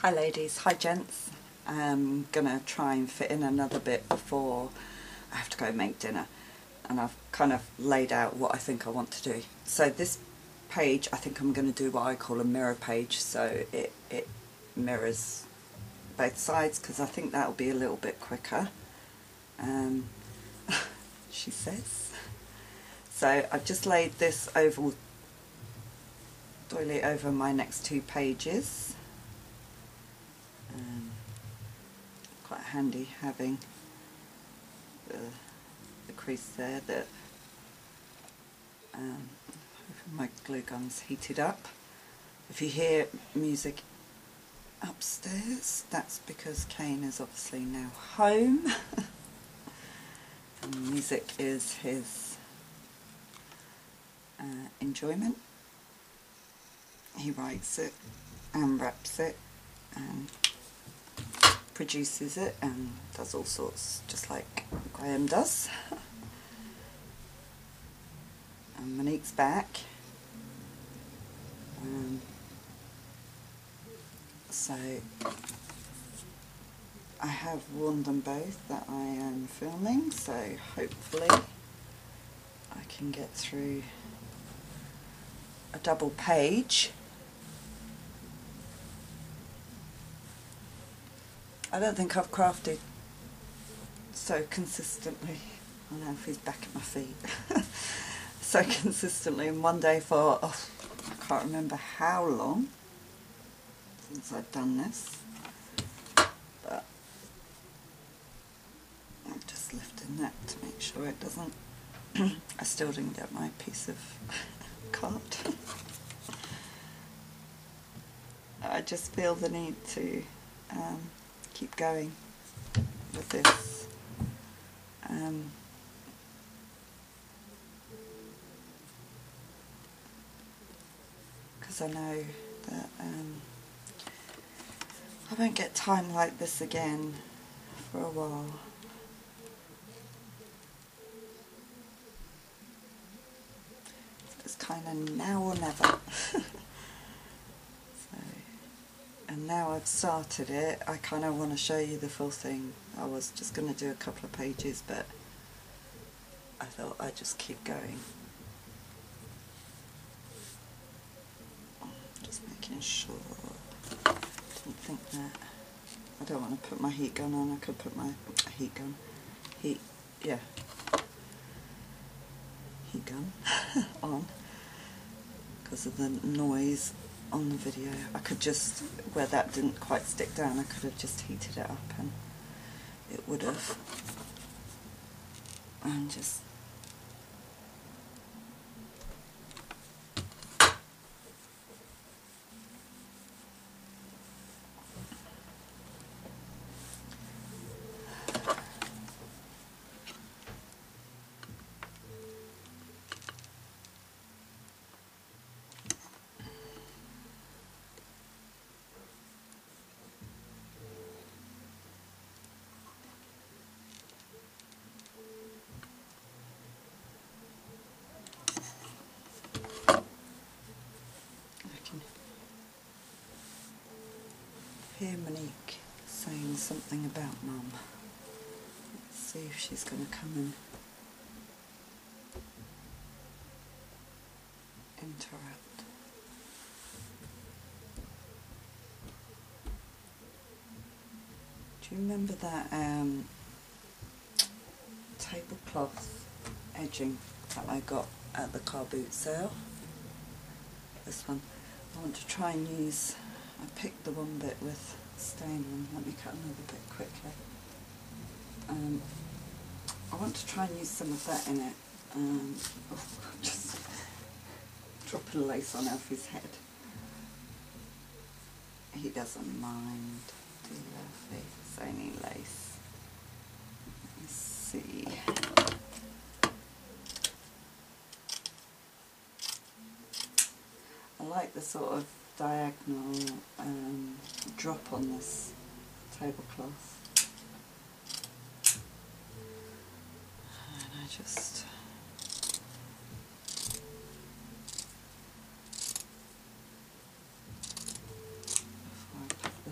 Hi ladies, hi gents. I'm gonna try and fit in another bit before I have to go make dinner, and I've kind of laid out what I think I want to do. So this page, I think I'm going to do what I call a mirror page, so it mirrors both sides, because I think that'll be a little bit quicker, she says. So I've just laid this oval doily over my next two pages. Quite handy having the crease there that my glue gun's heated up. If you hear music upstairs, that's because Kane is obviously now home and music is his enjoyment. He writes it and raps it and produces it and does all sorts, just like Graham does. And Monique's back. So I have warned them both that I am filming, so hopefully I can get through a double page. I don't think I've crafted so consistently. Oh no, he's back at my feet. So consistently in one day for, I can't remember how long since I've done this. But I'm just lifting that to make sure it doesn't, I still didn't get my piece of card. I just feel the need to keep going with this. Because I know that I won't get time like this again for a while. So it's kind of now or never. And now I've started it, I kind of want to show you the full thing. I was just going to do a couple of pages, but I thought I'd just keep going. Just making sure. Didn't think that. I don't want to put my heat gun on. I could put my heat gun on because of the noise on the video. I could just, where that didn't quite stick down, I could have just heated it up and it would have. And just hear Monique saying something about Mum. Let's see if she's going to come and interrupt. Do you remember that tablecloth edging that I got at the car boot sale? This one. I want to try and use, I picked the one bit with stain on. Let me cut another bit quickly. I want to try and use some of that in it. Just dropping a lace on Alfie's head. He doesn't mind, do you, Alfie? It's only lace. Let me see. I like the sort of diagonal drop on this tablecloth, and I just before I put the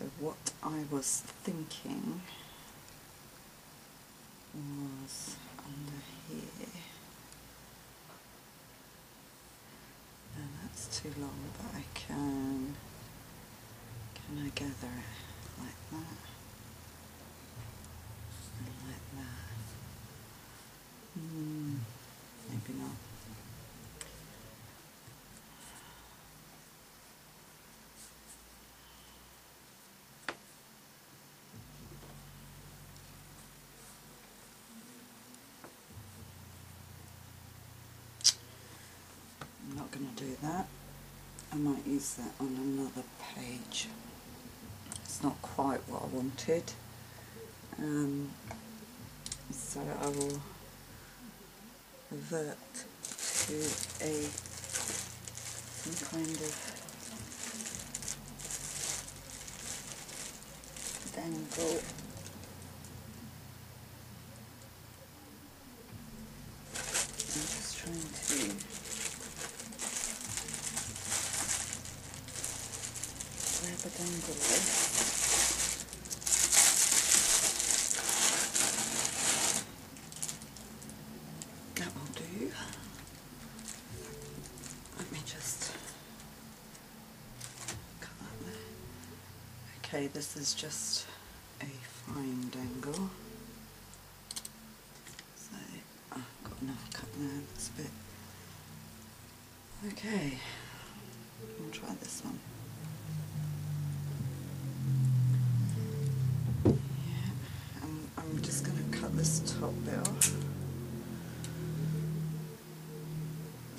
So what I was thinking was under here. No, that's too long, but I can I gather it like that and like that? Maybe not. I'm not going to do that. I might use that on another page. It's not quite what I wanted. So I will revert to some kind of dangle. I'm just trying to grab a dangle lace. That will do. Let me just cut that there. Okay, this is just a fine dangle. So I've got enough cut there, that's a bit. Okay, I'll try this one. Yeah, I'm just going to cut this top bit off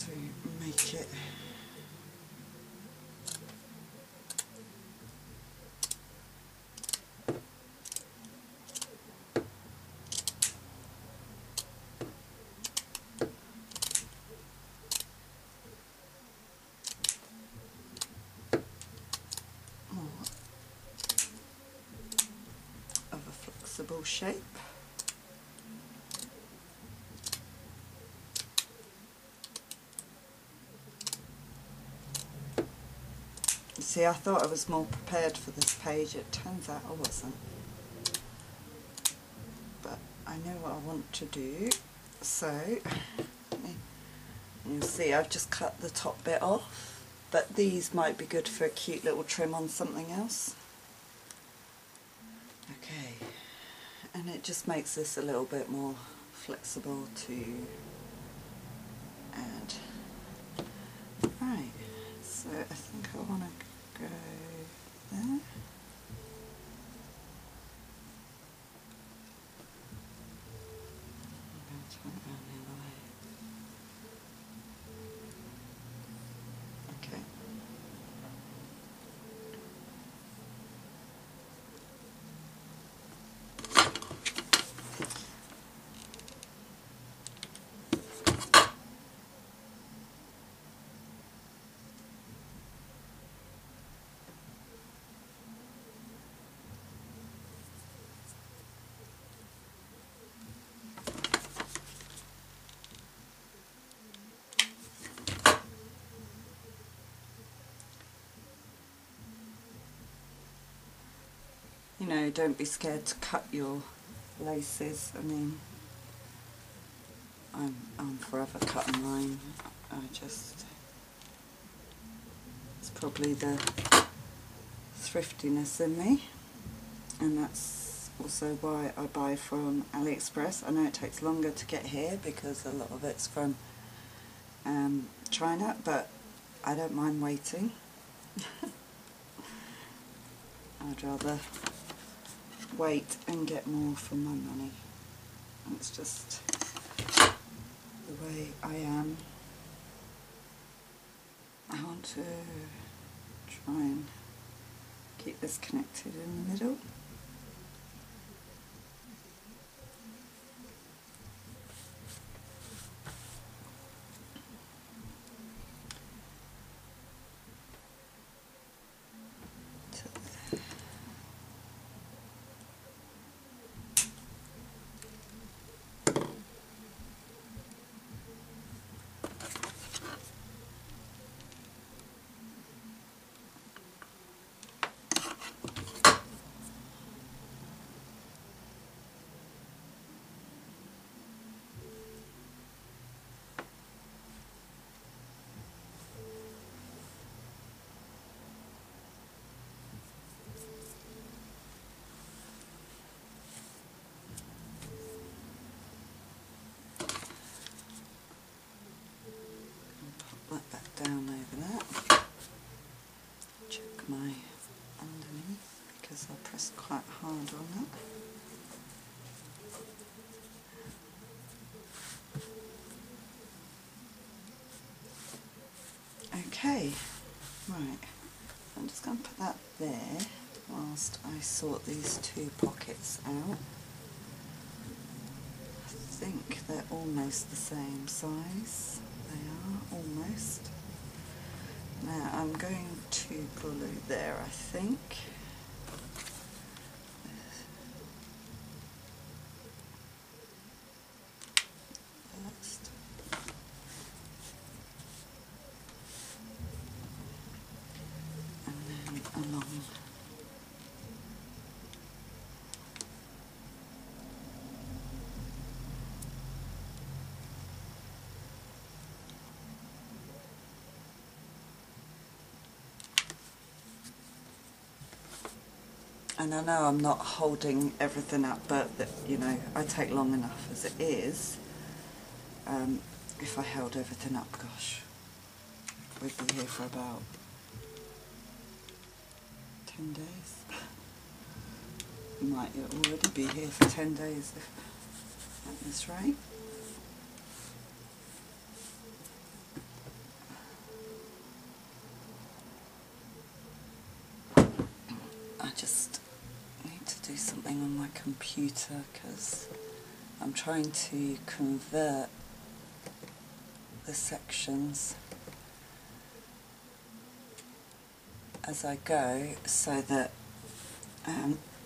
to make it flexible shape. You see, I thought I was more prepared for this page. It turns out I wasn't. But I know what I want to do, so you'll see I've just cut the top bit off, but these might be good for a cute little trim on something else. Okay, and it just makes this a little bit more flexible to add. Right, so I think I want to go there. I'm going to turn it around the other way. Okay. You know, don't be scared to cut your laces. I mean, I'm forever cutting mine. It's probably the thriftiness in me, and that's also why I buy from AliExpress. I know it takes longer to get here because a lot of it's from China, but I don't mind waiting. I'd rather wait and get more for my money. It's just the way I am. I want to try and keep this connected in the middle. hard on that. Okay, right, I'm just going to put that there whilst I sort these two pockets out. I think they're almost the same size. They are, almost. Now I'm going to glue there, I think. First. And then along. And I know I'm not holding everything up, but you know, I take long enough as it is. If I held everything up, gosh, we'd be here for about 10 days. Might already be here for 10 days if at this rate. I just need to do something on my computer because I'm trying to convert the sections as I go so that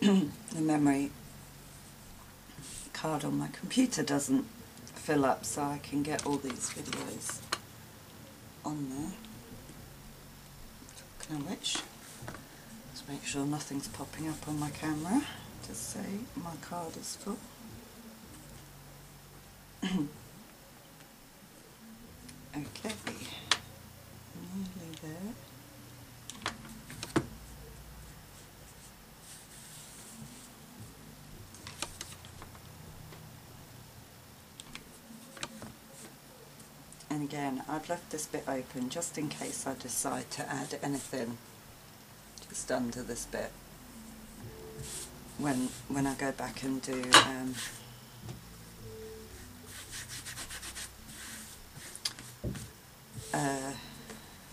the memory card on my computer doesn't fill up, so I can get all these videos on there. Talking of which, just make sure nothing's popping up on my camera to say my card is full. Okay, nearly there. And again, I've left this bit open just in case I decide to add anything just under this bit when I go back and do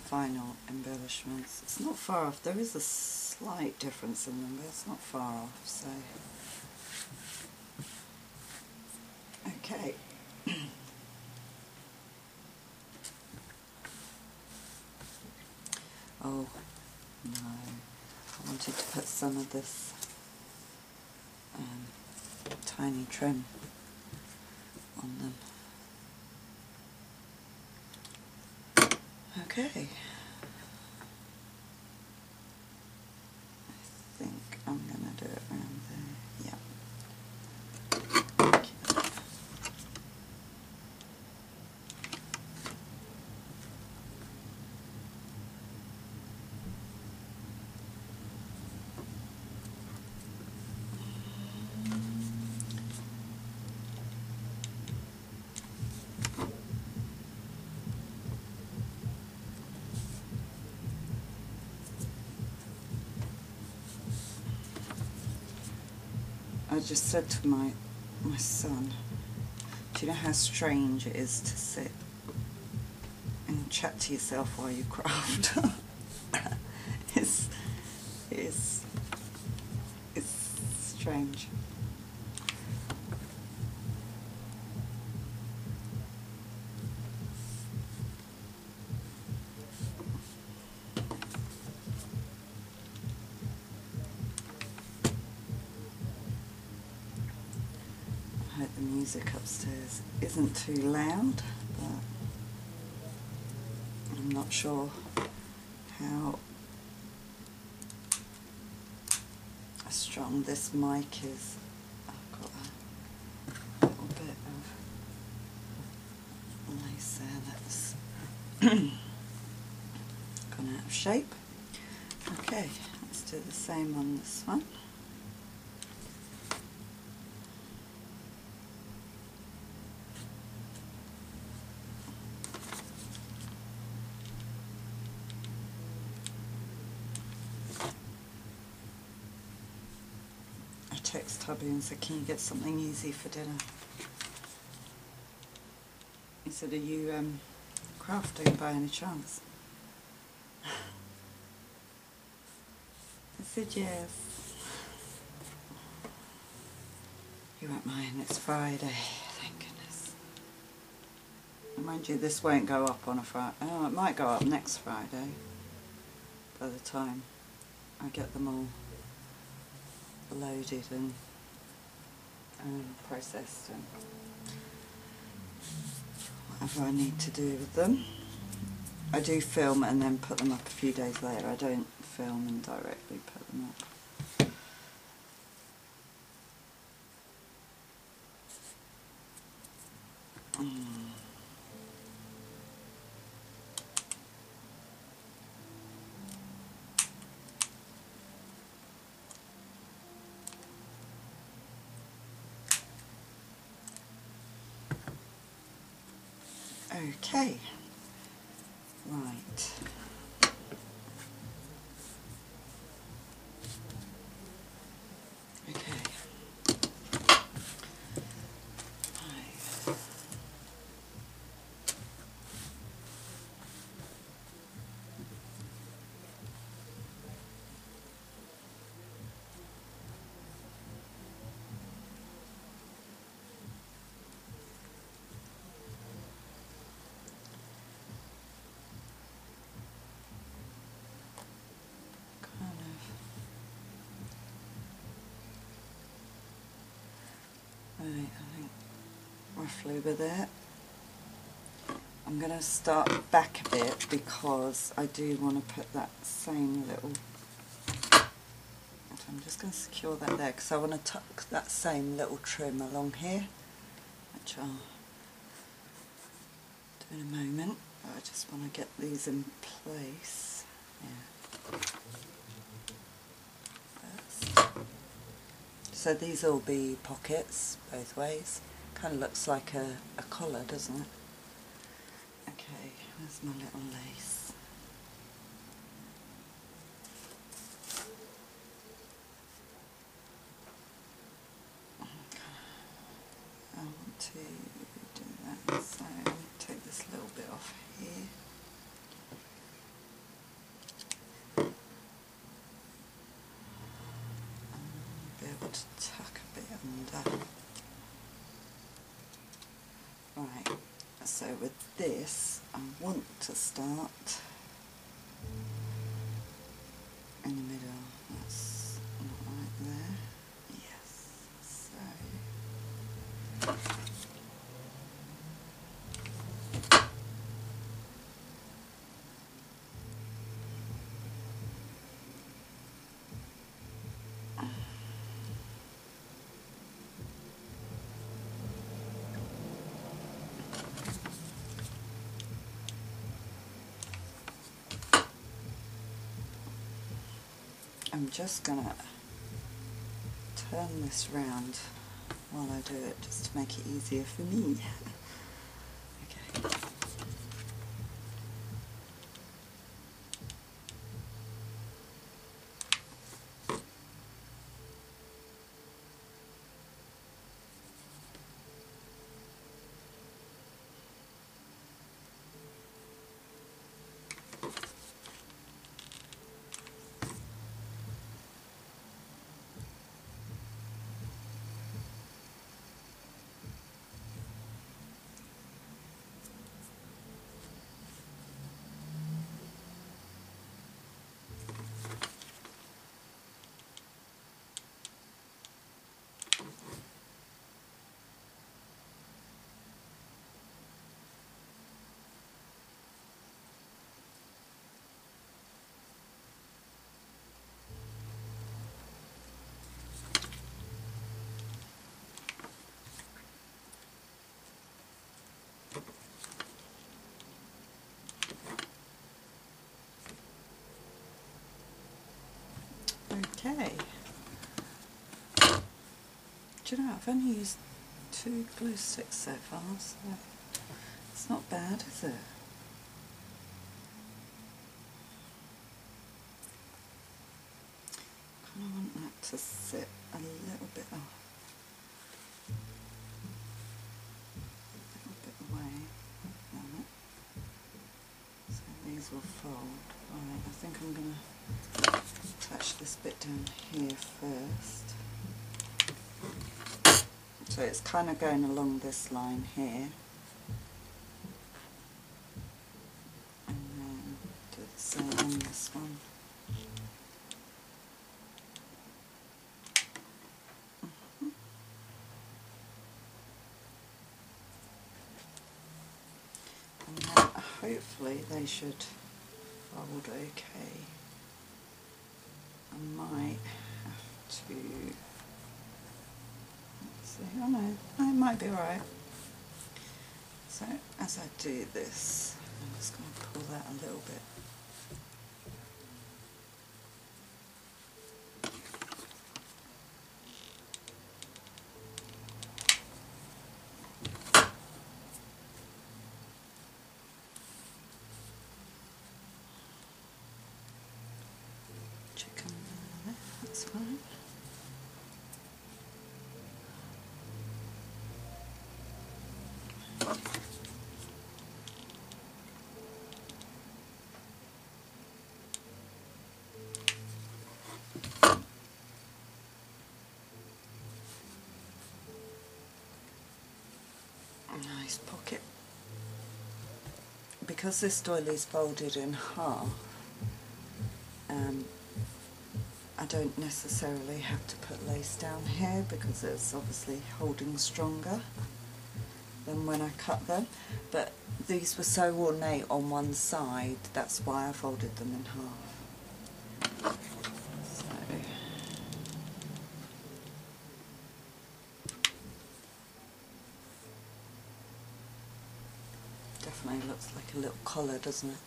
final embellishments. It's not far off. There is a slight difference in them, but it's not far off. So, okay. Oh no! I wanted to put some of this tiny trim on them. Okay, I think I'm going to do it around there, yeah. I just said to my son, do you know how strange it is to sit and chat to yourself while you craft? It's strange. I hope the music upstairs isn't too loud, but I'm not sure how strong this mic is. I've got a little bit of lace there that's gone out of shape. Okay, let's do the same on this one. text Tubby and said, can you get something easy for dinner? He said, are you crafting by any chance? I said yes. You won't mind, it's Friday, thank goodness. Mind you, this won't go up on a Friday. Oh, it might go up next Friday by the time I get them all loaded and processed and whatever I need to do with them. I do film and then put them up a few days later. I don't film and directly put them up. Okay, right. Okay. Right, I think roughly with it. I'm going to start back a bit because I do want to put that same little, I'm just going to secure that there because I want to tuck that same little trim along here, which I'll do in a moment. I just want to get these in place. Yeah. First. So these will be pockets both ways. Kind of looks like a collar, doesn't it? Okay, where's my little lace? I want to do that, so take this little bit off here. Be able to tuck a bit under. Right, so with this, I want to start in the middle. That's not right there. Yes. So I'm just going to turn this round while I do it, just to make it easier for me. Okay. Okay. Do you know, I've only used 2 glue sticks so far, so it's not bad, is it? Kind of want that to sit a little bit off. Away, so these will fold. Right, I think I'm going to attach this bit down here first. So it's kind of going along this line here, and then do the same on this one. Hopefully they should fold okay. I might have to, let's see, oh no, it might be alright. So as I do this, I'm just going to pull that a little bit. That's fine. Nice pocket. Because this doily's folded in half, I don't necessarily have to put lace down here because it's obviously holding stronger than when I cut them, but these were so ornate on one side, that's why I folded them in half. So definitely looks like a little collar, doesn't it?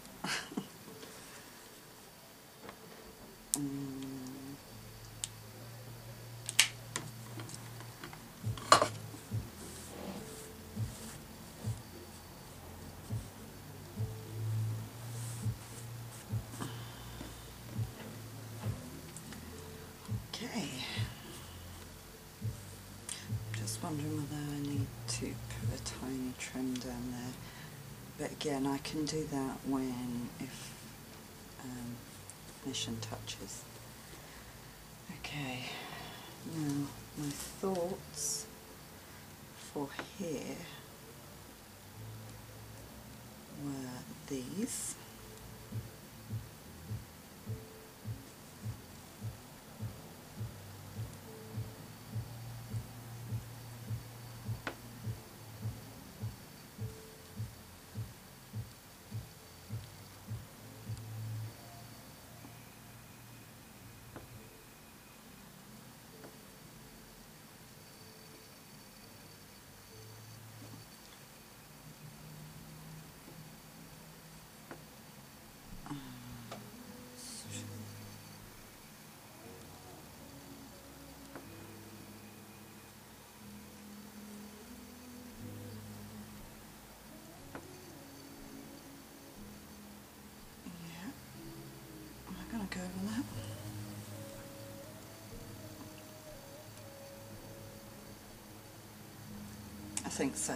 Okay, just wondering whether I need to put a tiny trim down there, but again I can do that if mission touches. Okay, now my thoughts for here were these. Go over that. I think so.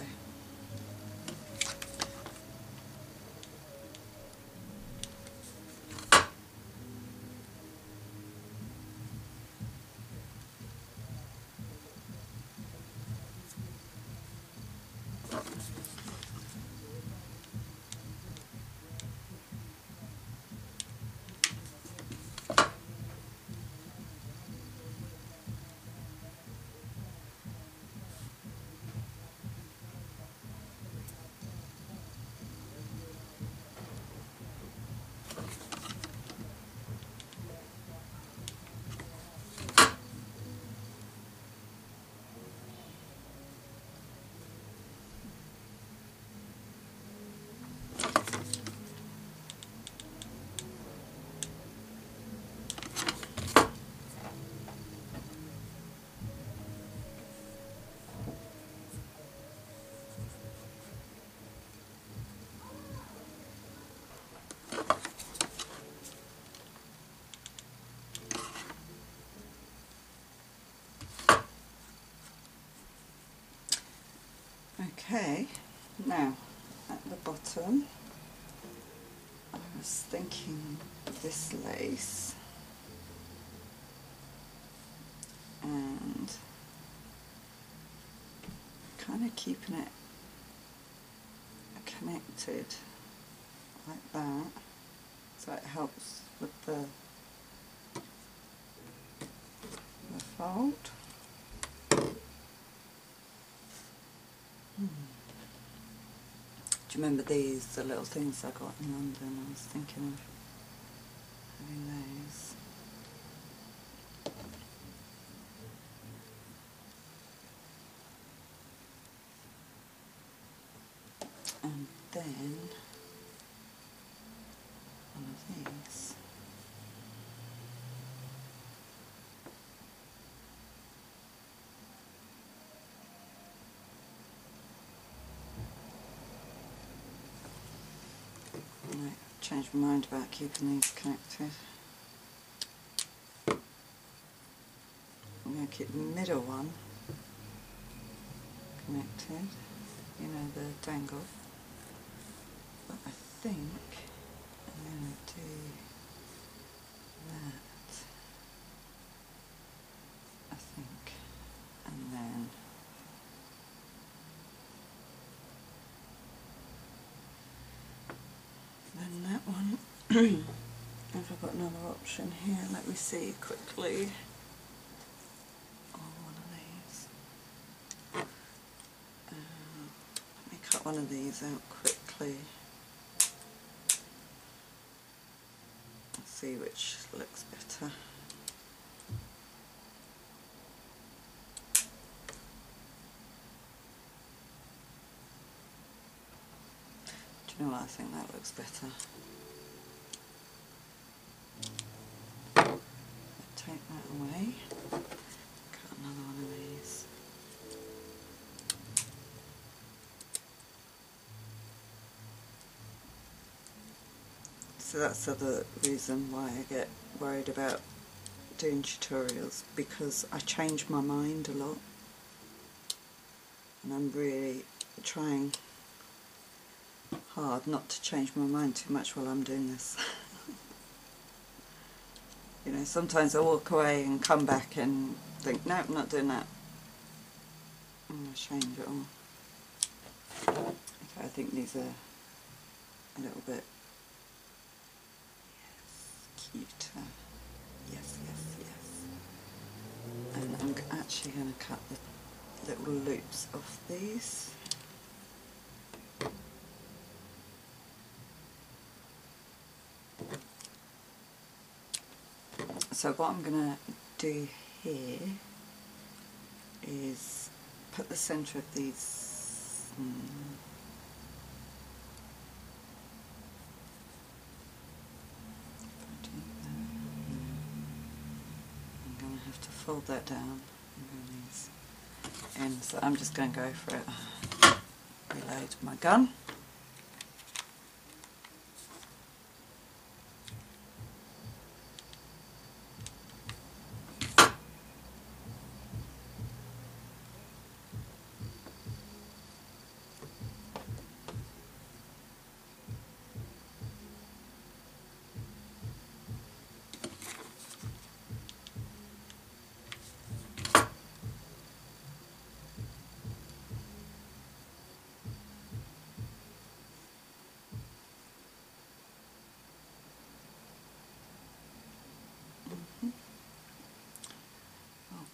Okay, now at the bottom I was thinking this lace and kind of keeping it connected like that, so it helps with the fold. Do you remember these, the little things I got in London? I was thinking of having those. And then one of these. Right, changed my mind about keeping these connected. I'm going to keep the middle one connected, you know, the dangle. But I think I'm going to do that, I think, and then that one. Have I got another option here? Let me see quickly. Oh, one of these. Let me cut one of these out quickly. See which looks better. Do you know what? I think that looks better. Take that away. Cut another one of these. So that's the other reason why I get worried about doing tutorials, because I change my mind a lot, and I'm really trying hard not to change my mind too much while I'm doing this. You know, sometimes I walk away and come back and think, no, I'm not doing that. I'm going to change it all. Okay, I think these are a little bit cuter. Yes, yes, yes. And I'm actually going to cut the little loops off these. So what I'm going to do here is put the centre of these I'm going to have to fold that down and so I'm just going to go for it. Reload my gun.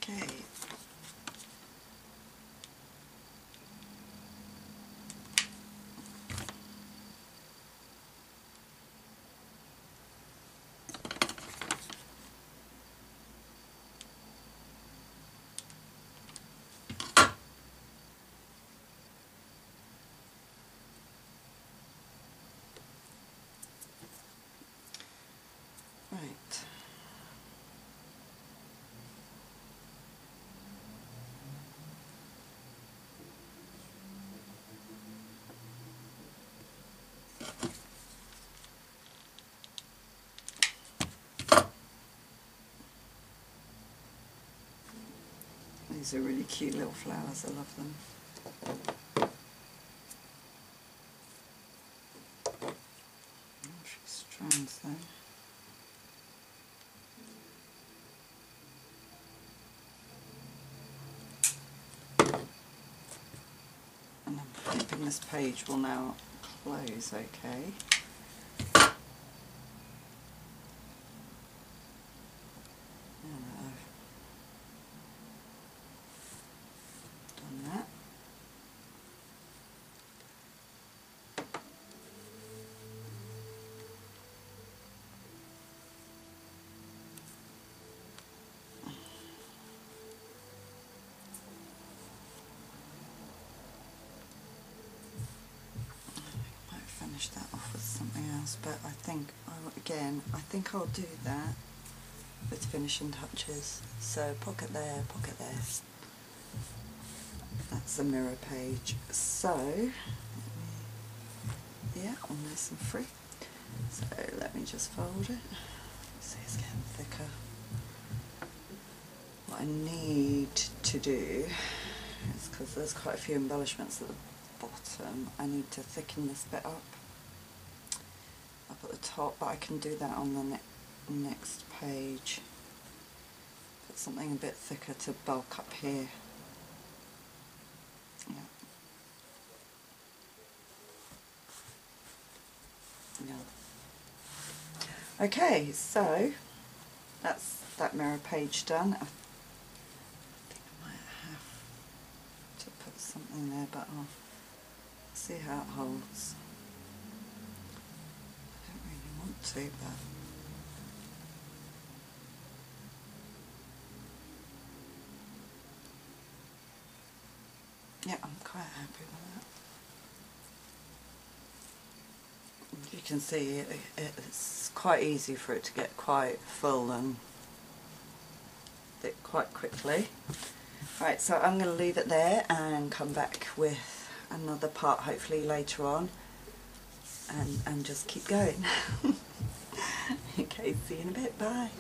Okay. Right. These are really cute little flowers, I love them. strands though. And I'm hoping this page will now close okay. Finish that off with something else, but I think I'll do that with finishing touches. So pocket there, that's the mirror page. So yeah, all nice and free. So let me just fold it. See, it's getting thicker. What I need to do is, because there's quite a few embellishments at the bottom, I need to thicken this bit up at the top, but I can do that on the next page. Put something a bit thicker to bulk up here. Yeah. Okay, so that's that mirror page done. I think I might have to put something there, but I'll see how it holds. I don't really want to, but yeah, I'm quite happy with that. You can see it's quite easy for it to get quite full and thick quite quickly. Right, so I'm going to leave it there and come back with another part hopefully later on, and just keep going. Okay, see you in a bit, bye.